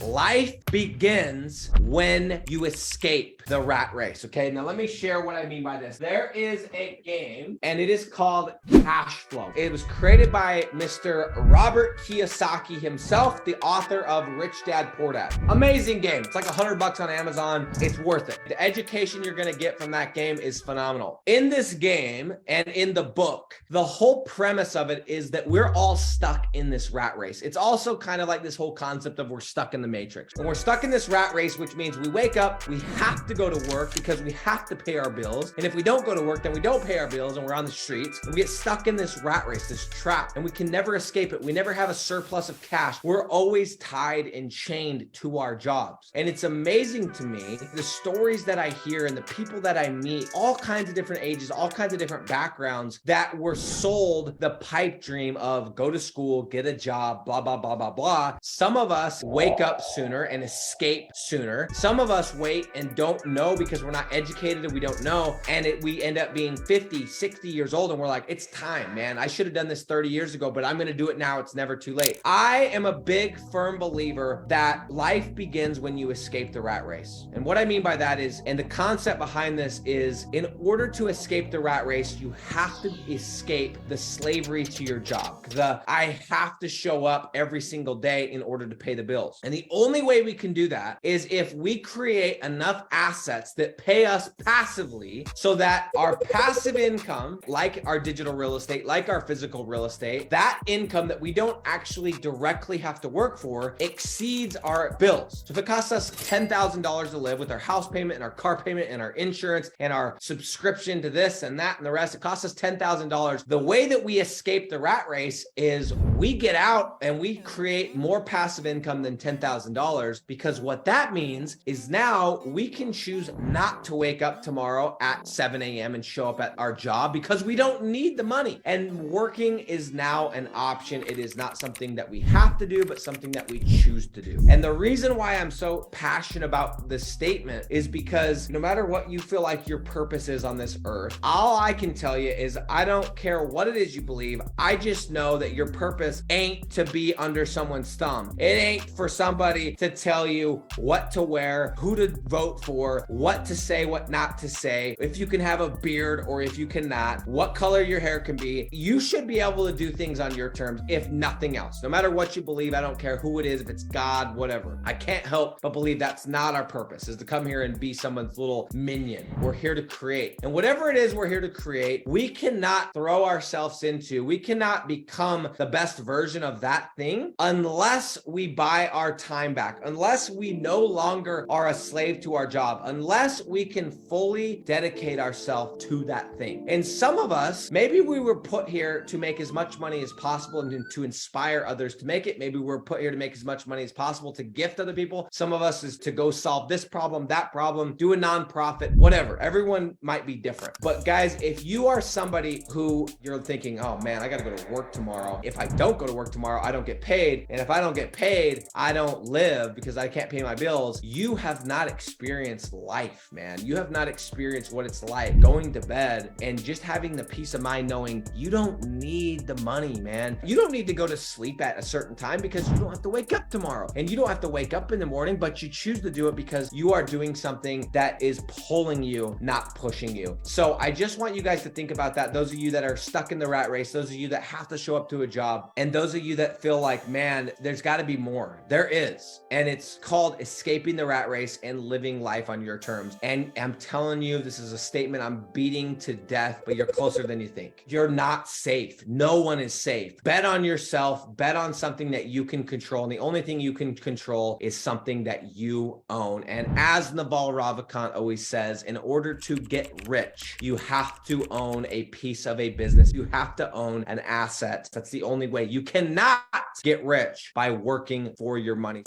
Life begins when you escape the rat race. Okay, now let me share what I mean by this. There is a game and it is called Cash Flow. It was created by Mr. Robert Kiyosaki himself, the author of Rich Dad Poor Dad. Amazing game. It's like $100 on Amazon. It's worth it. The education you're going to get from that game is phenomenal. In this game and in the book, the whole premise of it is that we're all stuck in this rat race. It's also kind of like this whole concept of we're stuck in the matrix. And we're stuck in this rat race, which means we wake up, we have to go to work because we have to pay our bills. And if we don't go to work, then we don't pay our bills and we're on the streets. And we get stuck in this rat race, this trap, and we can never escape it. We never have a surplus of cash. We're always tied and chained to our jobs. And it's amazing to me, the stories that I hear and the people that I meet, all kinds of different ages, all kinds of different backgrounds, that were sold the pipe dream of go to school, get a job, blah, blah, blah, blah, blah. Some of us wake up sooner and escape sooner. Some of us wait and don't know because we're not educated and we don't know. And we end up being 50, 60 years old and we're like, it's time, man. I should have done this 30 years ago, but I'm going to do it now. It's never too late. I am a big, firm believer that life begins when you escape the rat race. And what I mean by that is, and the concept behind this is, in order to escape the rat race, you have to escape the slavery to your job. I have to show up every single day in order to pay the bills. And the only way we can do that is if we create enough assets that pay us passively so that our passive income, like our digital real estate, like our physical real estate, that income that we don't actually directly have to work for exceeds our bills. So if it costs us $10,000 to live with our house payment and our car payment and our insurance and our subscription to this and that and the rest, it costs us $10,000. The way that we escape the rat race is we get out and we create more passive income than $10,000, because what that means is now we can choose not to wake up tomorrow at 7 a.m. and show up at our job because we don't need the money. And working is now an option. It is not something that we have to do, but something that we choose to do. And the reason why I'm so passionate about this statement is because no matter what you feel like your purpose is on this earth, all I can tell you is I don't care what it is you believe. I just know that your purpose ain't to be under someone's thumb. It ain't for somebody to tell you what to wear, who to vote for, what to say, what not to say, if you can have a beard or if you cannot, what color your hair can be. You should be able to do things on your terms, if nothing else. No matter what you believe, I don't care who it is, if it's God, whatever. I can't help but believe that's not our purpose, is to come here and be someone's little minion. We're here to create. And whatever it is we're here to create, we cannot throw ourselves into, we cannot become the best version of that thing unless we buy our time back, unless we no longer are a slave to our job, unless we can fully dedicate ourselves to that thing. And some of us, maybe we were put here to make as much money as possible and to inspire others to make it. Maybe we're put here to make as much money as possible to gift other people. Some of us is to go solve this problem, that problem, do a nonprofit, whatever. Everyone might be different. But guys, if you are somebody who you're thinking, oh man, I got to go to work tomorrow. If I don't go to work tomorrow, I don't get paid. And if I don't get paid, I don't live because I can't pay my bills. You have not experienced life, man. You have not experienced what it's like going to bed and just having the peace of mind knowing you don't need the money, man. You don't need to go to sleep at a certain time because you don't have to wake up tomorrow. And you don't have to wake up in the morning, but you choose to do it because you are doing something that is pulling you, not pushing you. So I just want you guys to think about that. Those of you that are stuck in the rat race, those of you that have to show up to a job, and those of you that feel like, man, there's got to be more. There is. And it's called escaping the rat race and living life on your terms. And I'm telling you, this is a statement I'm beating to death, but you're closer than you think. You're not safe. No one is safe. Bet on yourself. Bet on something that you can control. And the only thing you can control is something that you own. And as Naval Ravikant always says, in order to get rich, you have to own a piece of a business. You have to own an asset. That's the only way. You cannot get rich by working for your money.